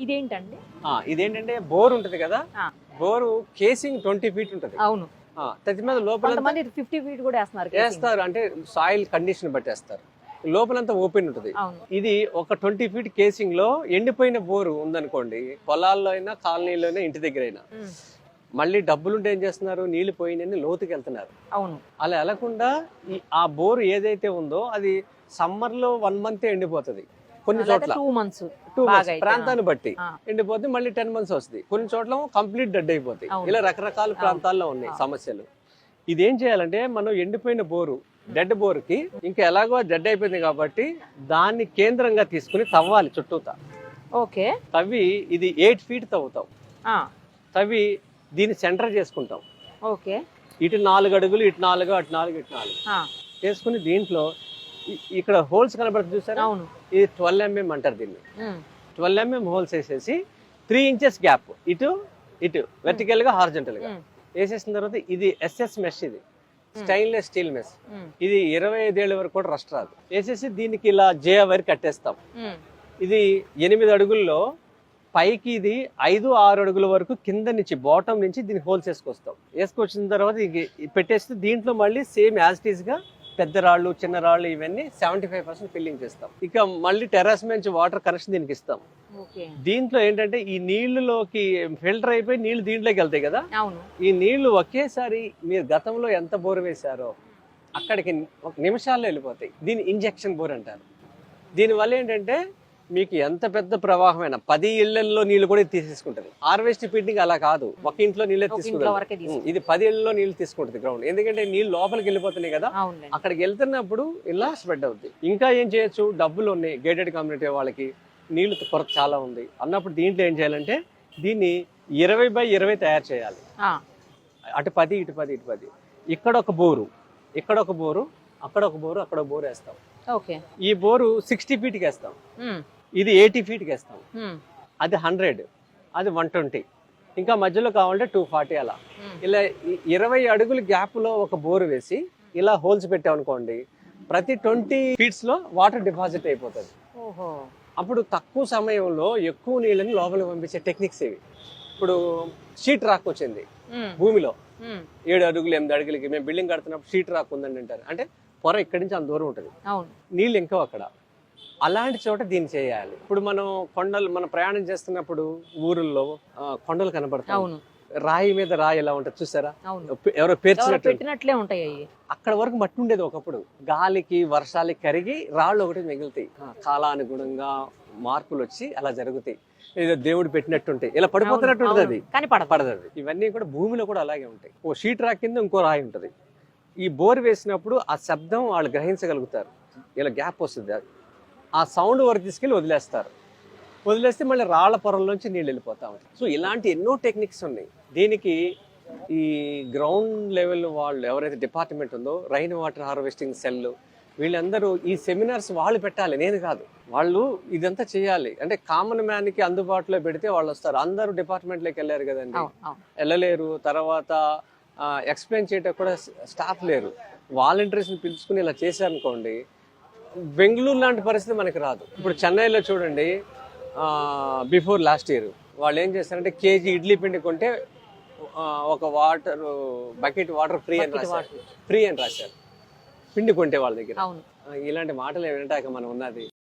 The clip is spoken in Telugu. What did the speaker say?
ఇదేంటండి? ఇదేంటంటే బోర్ ఉంటది కదా, ఆ. బోరు కేసింగ్ 20 feet ఉంటది. అవును. ప్రతి మీద లోపల కొంతమంది 50 feet కూడా వేస్తున్నారు. వేస్తారు, అంటే సాయిల్ కండిషన్ బట్టి వేస్తారు. లోపలంతా ఓపెన్ ఉంటుంది. అవును. ఇది ఒక 20 feet కేసింగ్ లో ఎండిపోయిన బోరు ఉందనుకోండి, పొలాల్లో అయినా కాలనీలో అయినా ఇంటి దగ్గర అయినా, మళ్ళీ డబ్బులుంటే ఏం చేస్తున్నారు, నీళ్లు పోయినని లోతుకి వెళ్తున్నారు. అవును. అలా వెళ్లకుండా ఆ బోరు ఏదైతే ఉందో అది సమ్మర్ లో 1 month ఎండిపోతుంది. కొన్ని చోట్ల 2 months ప్రాంతాన్ని బట్టి ఎండిపోతే మళ్ళీ 10 months వస్తుంది. కొన్ని చోట్ల కంప్లీట్ డెడ్ అయిపోతాయి. ఇలా రకరకాల ప్రాంతాల్లో ఉన్నాయి సమస్యలు. ఇదేం చేయాలంటే మనం ఎండిపోయిన బోరు, డెడ్ బోర్కి ఇంకా ఎలాగో డెడ్ అయిపోయింది కాబట్టి దాన్ని కేంద్రంగా తీసుకుని తవ్వాలి చుట్టూతా. ఓకే. తవ్వి ఇది 8 feet తవ్వుతాం. తవ్వి దీన్ని సెంటర్ చేసుకుంటాం. ఓకే. ఇటు 4 అడుగులు, ఇటు 4, అటు 4, ఇటు 4 చేసుకుని దీంట్లో ఇక్కడ హోల్స్ కనబడుతుంది చూసారా, ఇది 12 mm అంటారు దీన్ని. 12 mm హోల్స్ వేసేసి 3 inches గ్యాప్ ఇటు ఇటు వెర్టికల్ గా హారిజంటల్ గా వేసేసిన తర్వాత ఇది SS మెష్, ఇది స్టెయిన్లెస్ స్టీల్ మెష్. ఇది 25 ఏళ్ళ వరకు కూడా రస్ట్ రాదు. వేసేసి దీనికి ఇలా జే వైర్ కట్టేస్తాం. ఇది 8 అడుగుల్లో పైకి ఇది 5-6 అడుగుల వరకు కింద నుంచి బాటమ్ నుంచి దీన్ని హోల్స్ వేసుకొచ్చిన తర్వాత పెట్టేస్తే దీంట్లో మళ్ళీ సేమ్ యాజ్ ఇట్ ఈస్ గా పెద్ద రాళ్ళు, చిన్న రాళ్ళు ఇవన్నీ 75% ఫిల్లింగ్ చేస్తాం. ఇక మళ్ళీ టెర్రస్ నుంచి వాటర్ కనెక్షన్ దీనికి ఇస్తాం. దీంట్లో ఏంటంటే ఈ నీళ్లులోకి ఫిల్టర్ అయిపోయి నీళ్లు దీంట్లోకి వెళ్తాయి కదా, ఈ నీళ్లు ఒకేసారి మీరు గతంలో ఎంత బోర్ వేశారో అక్కడికి ఒక నిమిషాల్లో వెళ్ళిపోతాయి. దీన్ని ఇంజెక్షన్ బోర్ అంటారు. దీనివల్ల ఏంటంటే మీకు ఎంత పెద్ద ప్రవాహమైన 10 ఇళ్లలో నీళ్లు కూడా తీసేసుకుంటది. హార్వెస్ట్ ఫీడింగ్ అలా కాదు, ఒక ఇంట్లో నీళ్ళే తీసుకుంటుంది. ఇది 10 ఇళ్లలో నీళ్లు తీసుకుంటుంది గ్రౌండ్, ఎందుకంటే నీళ్ళు లోపలికి వెళ్ళిపోతున్నాయి కదా, అక్కడికి వెళ్తున్నప్పుడు ఇలా స్ప్రెడ్ అవుతుంది. ఇంకా ఏం చేయొచ్చు, డబ్బులు ఉన్నాయి గేటెడ్ కమ్యూనిటీ వాళ్ళకి, నీళ్లు కొరత చాలా ఉంది అన్నప్పుడు దీంట్లో ఏం చేయాలంటే దీన్ని 20x20 తయారు చేయాలి. అటు 10, ఇటు 10, ఇటు 10. ఇక్కడ ఒక బోరు, ఇక్కడ ఒక బోరు, అక్కడ ఒక బోరు, అక్కడ బోరు వేస్తాం. ఈ బోరు 60 feet వేస్తాం, ఇది 80 feet వేస్తాం, అది 100, అది 120, ఇంకా మధ్యలో కావాలంటే 240. అలా ఇలా 20 అడుగుల గ్యాప్ లో ఒక బోరు వేసి ఇలా హోల్స్ పెట్టామనుకోండి, ప్రతి 20 feet లో వాటర్ డిపాజిట్ అయిపోతుంది. అప్పుడు తక్కువ సమయంలో ఎక్కువ నీళ్ళని లోపలికి పంపించే టెక్నిక్స్ ఇవి. ఇప్పుడు షీట్ రాక్ వచ్చింది భూమిలో, 7 అడుగులు 8 అడుగులకి మేము బిల్డింగ్ కడుతున్నప్పుడు షీట్ రాక్ ఉందని అంటారు, అంటే పొర ఇక్కడి నుంచి అంత దూరం ఉంటుంది, నీళ్ళు ఇంకా అక్కడ. అలాంటి చోట దీన్ని చేయాలి. ఇప్పుడు మనం ప్రయాణం చేస్తున్నప్పుడు ఊరుల్లో కొండలు కనబడతాయి, రాయి మీద రాయి ఎలా ఉంటుంది చూసారా, ఎవరో పేర్చినట్లే ఉంటాయి. అక్కడ వరకు మట్టి ఉండేది ఒకప్పుడు, గాలికి వర్షాలకి కరిగి రాళ్ళు ఒకటి మిగులుతాయి. కాలానుగుణంగా మార్పులు వచ్చి అలా జరుగుతాయి. ఏదో దేవుడు పెట్టినట్టుంటాయి, ఇలా పడిపోతున్నట్టు ఉంటుంది, అది పడదు. ఇవన్నీ కూడా భూమిలో కూడా అలాగే ఉంటాయి. ఓ షీట్ రాక్ కింద ఇంకో రాయి ఉంటుంది. ఈ బోర్ వేసినప్పుడు ఆ శబ్దం వాళ్ళు గ్రహించగలుగుతారు, ఇలా గ్యాప్ వస్తుంది, ఆ సౌండ్ వరకు తీసుకెళ్ళి వదిలేస్తే మళ్ళీ రాళ్ల పొరల్లోంచి నీళ్ళు వెళ్ళిపోతా ఉంటాయి. సో ఇలాంటి ఎన్నో టెక్నిక్స్ ఉన్నాయి. దీనికి ఈ గ్రౌండ్ లెవెల్ వాళ్ళు ఎవరైతే డిపార్ట్మెంట్ ఉందో, రైన్ వాటర్ హార్వెస్టింగ్ సెల్, వీళ్ళందరూ ఈ సెమినార్స్ వాళ్ళు పెట్టాలి, నేను కాదు. వాళ్ళు ఇదంతా చేయాలి. అంటే కామన్ మ్యాన్కి అందుబాటులో పెడితే వాళ్ళు వస్తారు. అందరూ డిపార్ట్మెంట్లోకి వెళ్ళారు కదండి, వెళ్ళలేరు. తర్వాత ఎక్స్ప్లెయిన్ చేయటం కూడా స్టాఫ్ లేరు. వాలంటీర్స్ని పిలుచుకుని ఇలా చేశారనుకోండి, బెంగళూరు లాంటి పరిస్థితి మనకి రాదు. ఇప్పుడు చెన్నైలో చూడండి, బిఫోర్ లాస్ట్ ఇయర్ వాళ్ళు ఏం చేస్తారంటే కేజీ ఇడ్లీ పిండి కొంటే ఒక బకెట్ వాటర్ ఫ్రీ అని రాశారు, పిండి కొంటే వాళ్ళ దగ్గర. ఇలాంటి మాటలు ఏమిటంటే మనం ఉన్నది.